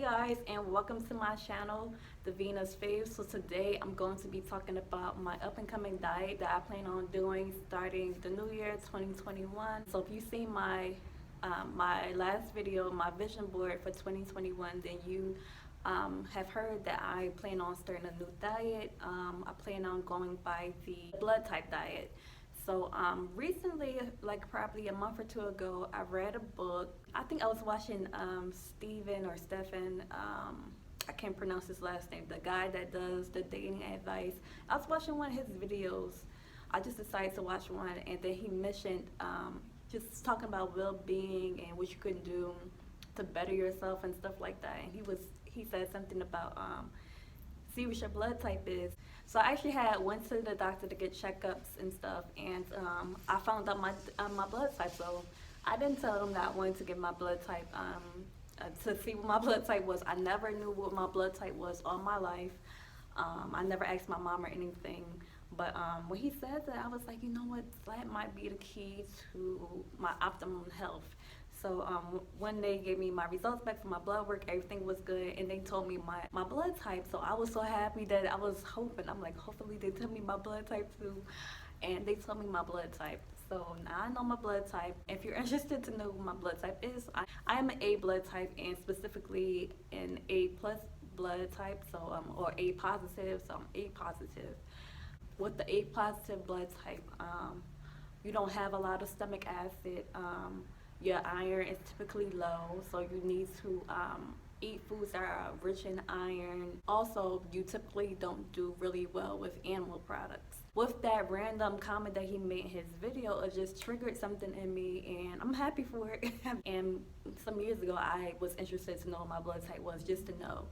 Hey guys, and welcome to my channel, The Venus Fave. So today I'm going to be talking about my up and coming diet that I plan on doing starting the new year 2021. So if you see my last video, my vision board for 2021, then you have heard that I plan on starting a new diet. I plan on going by the blood type diet. So recently, like probably a month or two ago, I read a book. I think I was watching Steven or Stefan. I can't pronounce his last name. The guy that does the dating advice. I was watching one of his videos. I just decided to watch one, and then he mentioned just talking about well-being and what you can do to better yourself and stuff like that. And he said something about see what your blood type is. So I actually went to the doctor to get checkups and stuff, and I found out my blood type. So I didn't tell them that I wanted to get my blood type to see what my blood type was. I never knew what my blood type was all my life. I never asked my mom or anything. But when he said that, I was like, you know what, that might be the key to my optimum health. So when they gave me my results back from my blood work, everything was good, and they told me my blood type. So I was so happy that I was hoping. I'm like, hopefully they tell me my blood type too. And they told me my blood type. So now I know my blood type. If you're interested to know what my blood type is, I am an A blood type, and specifically an A plus blood type, so or A positive, so I'm A positive. With the A positive blood type, you don't have a lot of stomach acid. Your iron is typically low, so you need to eat foods that are rich in iron. Also, you typically don't do really well with animal products. With that random comment that he made in his video, it just triggered something in me, and I'm happy for it. And some years ago, I was interested to know what my blood type was, just to know.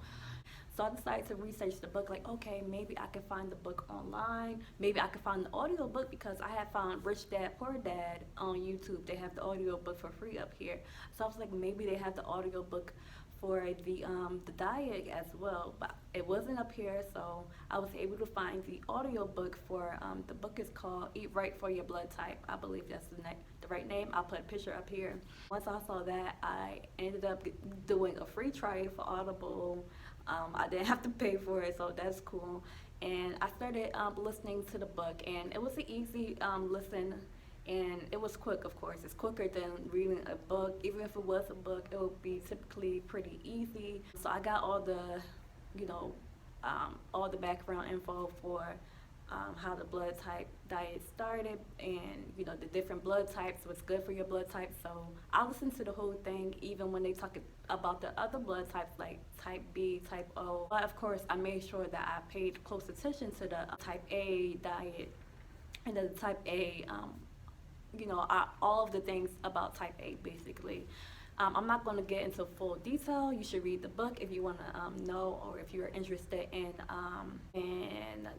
So I decided to research the book, like, okay, maybe I can find the book online. Maybe I can find the audio book, because I have found Rich Dad Poor Dad on YouTube. They have the audio book for free up here. So I was like, maybe they have the audio book for the diet as well. But it wasn't up here, so I was able to find the audio book for, the book is called Eat Right for Your Blood Type. I believe that's the right name. I'll put a picture up here. Once I saw that, I ended up doing a free trial for Audible. I didn't have to pay for it, so that's cool. And I started listening to the book, and it was an easy listen, and it was quick, of course. It's quicker than reading a book. Even if it was a book, it would be typically pretty easy. So I got all the, all the background info for how the blood type diet started, and the different blood types, what's good for your blood type. So I listened to the whole thing, even when they talk about the other blood types like type B, type O. But of course, I made sure that I paid close attention to the type A diet and the type A, all of the things about type A basically. I'm not going to get into full detail. You should read the book if you want to know, or if you're interested in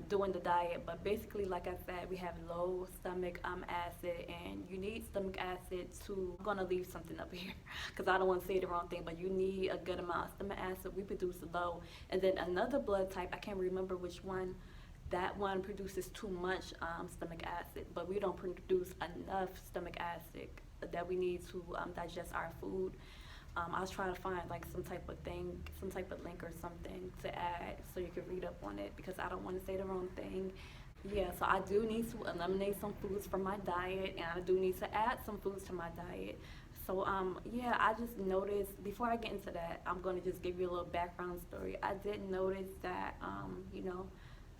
doing the diet. But basically, like I said, we have low stomach acid, and you need stomach acid to. I'm going to leave something up here because I don't want to say the wrong thing, but you need a good amount of stomach acid. We produce low. And then another blood type, I can't remember which one. That one produces too much stomach acid, but we don't produce enough stomach acid that we need to digest our food. I was trying to find like some type of link or something to add so you can read up on it, because I don't want to say the wrong thing. Yeah, so I do need to eliminate some foods from my diet, and I do need to add some foods to my diet. So yeah, I just noticed, before I get into that, I'm going to just give you a little background story. I did notice that,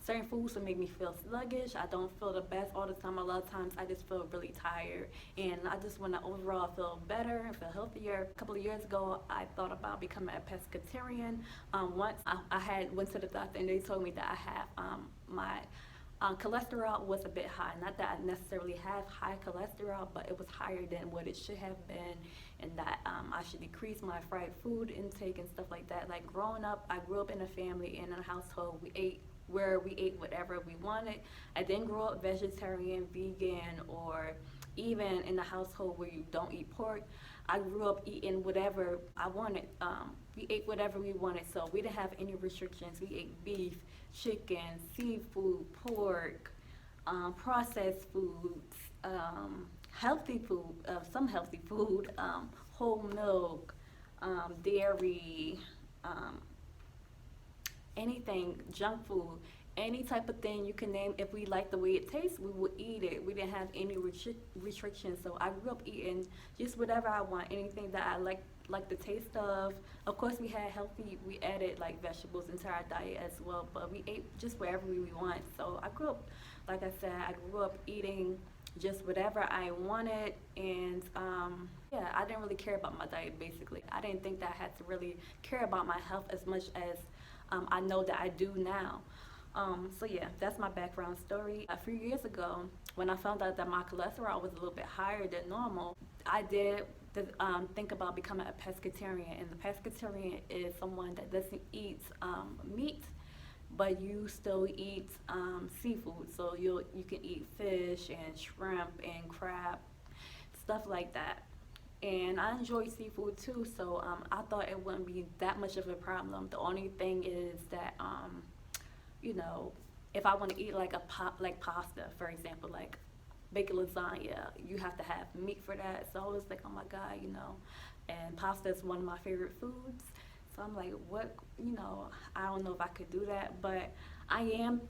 certain foods will make me feel sluggish. I don't feel the best all the time. A lot of times I just feel really tired, and I just want to overall feel better and feel healthier. A couple of years ago, I thought about becoming a pescatarian. Once I went to the doctor, and they told me that I have my cholesterol was a bit high. Not that I necessarily have high cholesterol, but it was higher than what it should have been, and that I should decrease my fried food intake and stuff like that. Like growing up, I grew up in a family, in a household, we ate whatever we wanted. I didn't grow up vegetarian, vegan, or even in a household where you don't eat pork. I grew up eating whatever I wanted. We ate whatever we wanted, so we didn't have any restrictions. We ate beef, chicken, seafood, pork, processed foods, healthy food, some healthy food, whole milk, dairy, um, anything, junk food, any type of thing you can name. If we like the way it tastes, we will eat it. We didn't have any restrictions. So I grew up eating just whatever I want, anything that I like the taste of. Of course, we had healthy. We added like vegetables into our diet as well, but we ate just wherever we want. So I grew up, like I said, I grew up eating just whatever I wanted, and yeah, I didn't really care about my diet. Basically, I didn't think that I had to really care about my health as much as I know that I do now. So yeah, that's my background story. A few years ago, when I found out that my cholesterol was a little bit higher than normal, I did think about becoming a pescatarian. And the pescatarian is someone that doesn't eat meat, but you still eat seafood. So you can eat fish and shrimp and crab, stuff like that. And I enjoy seafood too, so I thought it wouldn't be that much of a problem. The only thing is that you know, if I want to eat like like pasta, for example, like bake a lasagna, you have to have meat for that. So I was like, oh my God, and pasta is one of my favorite foods. So I'm like, what, I don't know if I could do that, but I am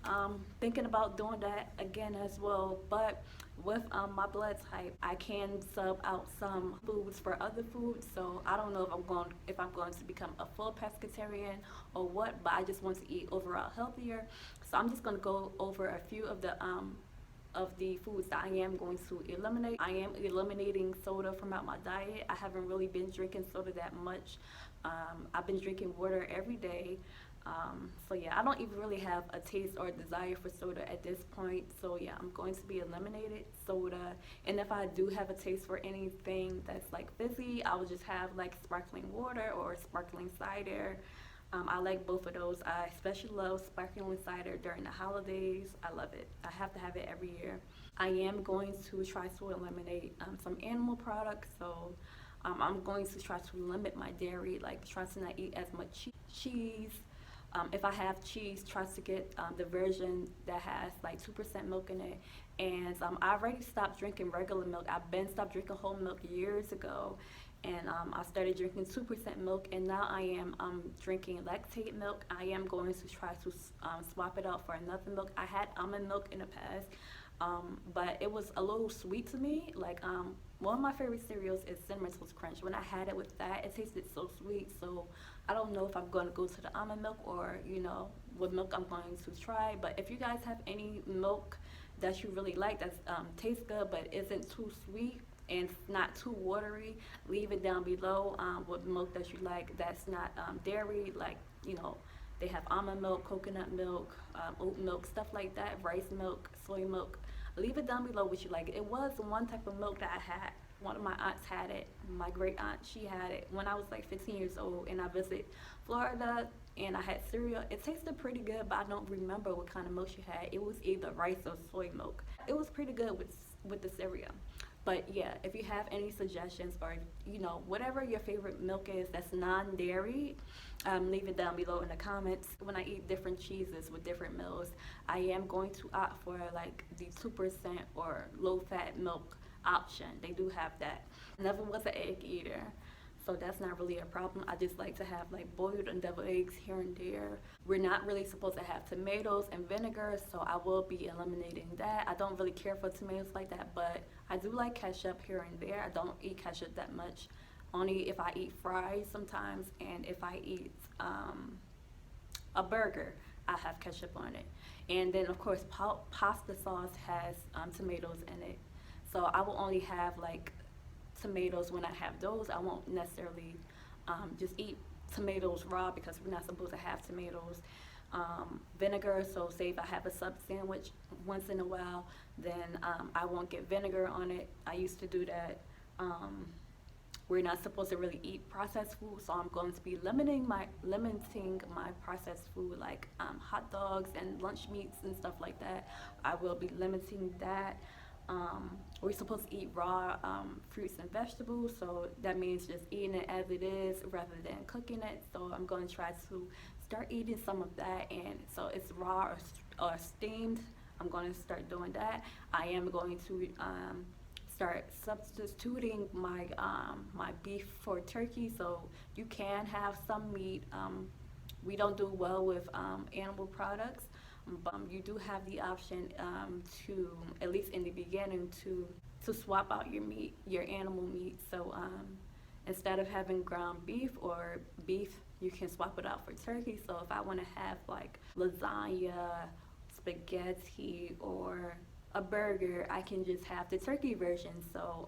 thinking about doing that again as well. But with my blood type, I can sub out some foods for other foods. So I don't know if I'm going to become a full pescatarian or what. But I just want to eat overall healthier. So I'm just going to go over a few of the foods that I am going to eliminate. I am eliminating soda from out my diet. I haven't really been drinking soda that much. I've been drinking water every day. So yeah, I don't even really have a taste or a desire for soda at this point. So yeah, I'm going to be eliminated soda. And if I do have a taste for anything that's like fizzy, I will just have like sparkling water or sparkling cider. I like both of those. I especially love sparkling cider during the holidays. I love it. I have to have it every year. I am going to try to eliminate some animal products. So I'm going to try to limit my dairy, like try to not eat as much cheese. If I have cheese, try to get the version that has like 2% milk in it. And I already stopped drinking regular milk. I've been stopped drinking whole milk years ago. And I started drinking 2% milk, and now I am drinking lactate milk. I am going to try to swap it out for another milk. I had almond milk in the past, but it was a little sweet to me. Like one of my favorite cereals is Cinnamon Toast Crunch. When I had it with that, it tasted so sweet. So I don't know if I'm going to go to the almond milk or what milk I'm going to try. But if you guys have any milk that you really like that tastes good but isn't too sweet and not too watery, leave it down below. What milk that you like that's not dairy, like they have almond milk, coconut milk, oat milk, stuff like that, rice milk, soy milk. Leave it down below what you like. It was one type of milk that I had. One of my aunts had it. My great aunt, she had it when I was like 15 years old, and I visited Florida, and I had cereal. It tasted pretty good, but I don't remember what kind of milk she had. It was either rice or soy milk. It was pretty good with the cereal. But yeah, if you have any suggestions or whatever your favorite milk is that's non-dairy, leave it down below in the comments. When I eat different cheeses with different meals, I am going to opt for like the 2% or low-fat milk option. They do have that. Never was an egg eater, so that's not really a problem. I just like to have like boiled and deviled eggs here and there. We're not really supposed to have tomatoes and vinegar, so I will be eliminating that. I don't really care for tomatoes like that, but I do like ketchup here and there. I don't eat ketchup that much, only if I eat fries sometimes, and if I eat a burger, I have ketchup on it. And then of course pasta sauce has tomatoes in it, so I will only have like tomatoes when I have those. I won't necessarily just eat tomatoes raw because we're not supposed to have tomatoes. Vinegar, so say if I have a sub sandwich once in a while, then I won't get vinegar on it. I used to do that. We're not supposed to really eat processed food, so I'm going to be limiting my processed food, like hot dogs and lunch meats and stuff like that. I will be limiting that. We're supposed to eat raw fruits and vegetables, so that means just eating it as it is rather than cooking it. So I'm going to try to start eating some of that, and so it's raw or steamed. I'm going to start doing that. I am going to start substituting my beef for turkey. So you can have some meat. We don't do well with animal products, but you do have the option to, at least in the beginning, to swap out your meat, your animal meat. So instead of having ground beef or beef, you can swap it out for turkey. So if I want to have like lasagna, spaghetti, or a burger, I can just have the turkey version. So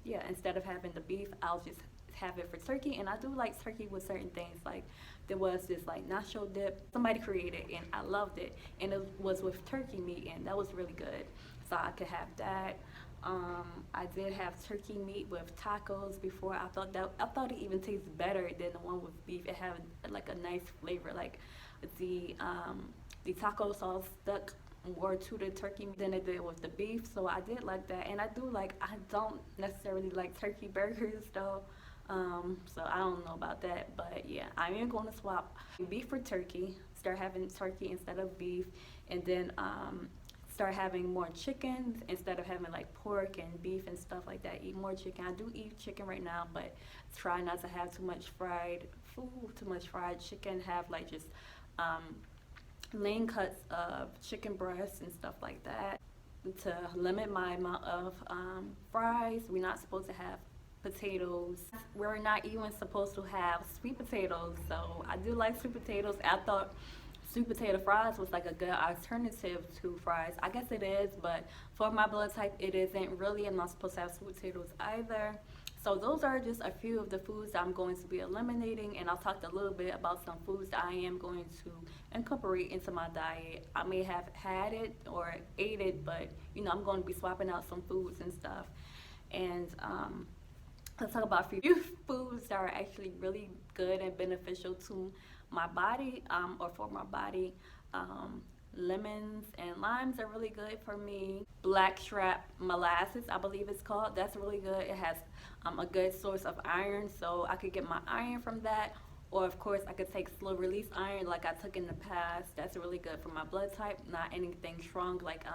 yeah, instead of having the beef, I'll just have it for turkey. And I do like turkey with certain things. Like there was this like nacho dip somebody created, and I loved it, and it was with turkey meat, and that was really good. So I could have that. I did have turkey meat with tacos before. I thought it even tastes better than the one with beef. It had like a nice flavor, like the taco sauce stuck more to the turkey than it did with the beef. So I did like that, and I don't necessarily like turkey burgers though. So I don't know about that, but yeah, I am going to swap beef for turkey. Start having turkey instead of beef, and then start having more chicken instead of having like pork and beef and stuff like that. Eat more chicken. I do eat chicken right now, but try not to have too much fried food, too much fried chicken. Have like just lean cuts of chicken breasts and stuff like that to limit my amount of fries. We're not supposed to have potatoes. We're not even supposed to have sweet potatoes. So I do like sweet potatoes. I thought sweet potato fries was like a good alternative to fries. I guess it is, but for my blood type, it isn't really. I'm not supposed to have sweet potatoes either. So those are just a few of the foods that I'm going to be eliminating, and I'll talk a little bit about some foods that I am going to incorporate into my diet. I may have had it or ate it, but you know, I'm going to be swapping out some foods and stuff. And let's talk about a few foods that are actually really good and beneficial to my body, or for my body. Lemons and limes are really good for me. Blackstrap molasses, I believe it's called. That's really good. It has a good source of iron, so I could get my iron from that. Or of course, I could take slow release iron like I took in the past. That's really good for my blood type. Not anything strong like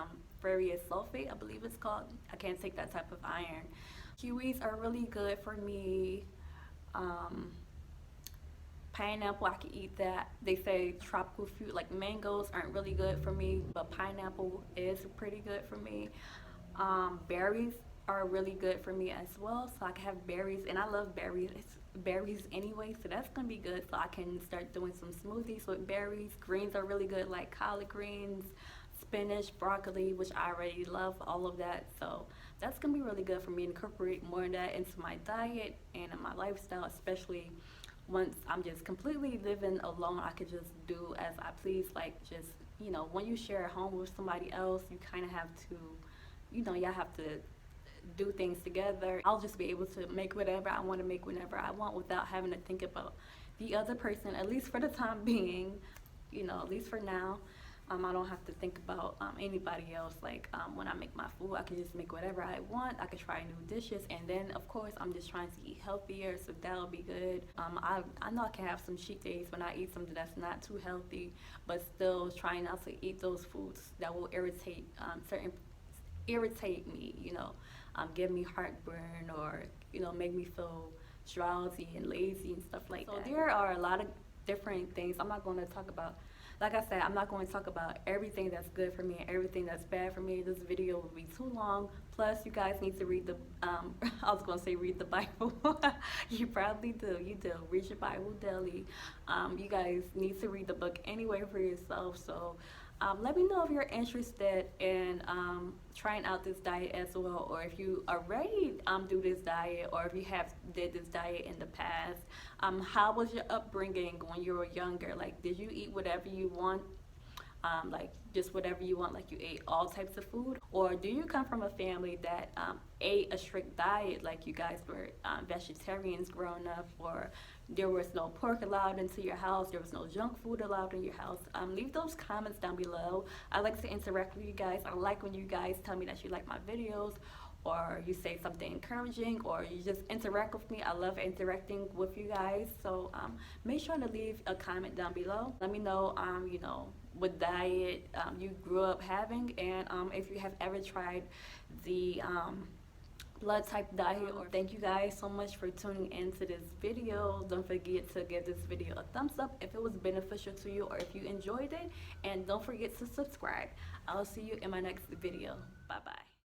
ferrous sulfate, I believe it's called. I can't take that type of iron. Kiwis are really good for me. Pineapple, I can eat that. They say tropical fruit like mangoes aren't really good for me, but pineapple is pretty good for me. Berries are really good for me as well, so I can have berries, and I love berries anyway, so that's gonna be good. So I can start doing some smoothies with berries. Greens are really good, like collard greens, spinach, broccoli, which I already love all of that. So that's gonna be really good for me to incorporate more of that into my diet and in my lifestyle, especially once I'm just completely living alone. I could just do as I please. Like, just, you know, when you share a home with somebody else, you kind of have to, you know, y'all have to do things together. I'll just be able to make whatever I want to make whenever I want without having to think about the other person, at least for the time being, you know, at least for now. I don't have to think about anybody else. Like when I make my food, I can just make whatever I want. I can try new dishes, and then of course I'm just trying to eat healthier, so that'll be good. I know I can have some cheat days when I eat something that's not too healthy, but still trying not to eat those foods that will irritate me. You know, give me heartburn, or you know, make me feel drowsy and lazy and stuff like that. So there are a lot of different things. I'm not going to talk about. Like I said, I'm not going to talk about everything that's good for me and everything that's bad for me. This video will be too long. Plus, you guys need to read the, I was going to say read the Bible. You probably do. You do. Read your Bible daily. You guys need to read the book anyway for yourself. So let me know if you're interested in trying out this diet as well, or if you already do this diet, or if you have did this diet in the past. How was your upbringing when you were younger? Like, did you eat whatever you want? Like just whatever you want, like you ate all types of food? Or do you come from a family that ate a strict diet, like you guys were vegetarians growing up, or there was no pork allowed into your house, there was no junk food allowed in your house? Leave those comments down below. I like to interact with you guys. I like when you guys tell me that you like my videos, or you say something encouraging, or you just interact with me. I love interacting with you guys. So make sure to leave a comment down below. Let me know, you know, what diet you grew up having, and if you have ever tried the blood type diet. Or thank you guys so much for tuning into this video. Don't forget to give this video a thumbs up if it was beneficial to you or if you enjoyed it, and don't forget to subscribe. I'll see you in my next video. Bye bye.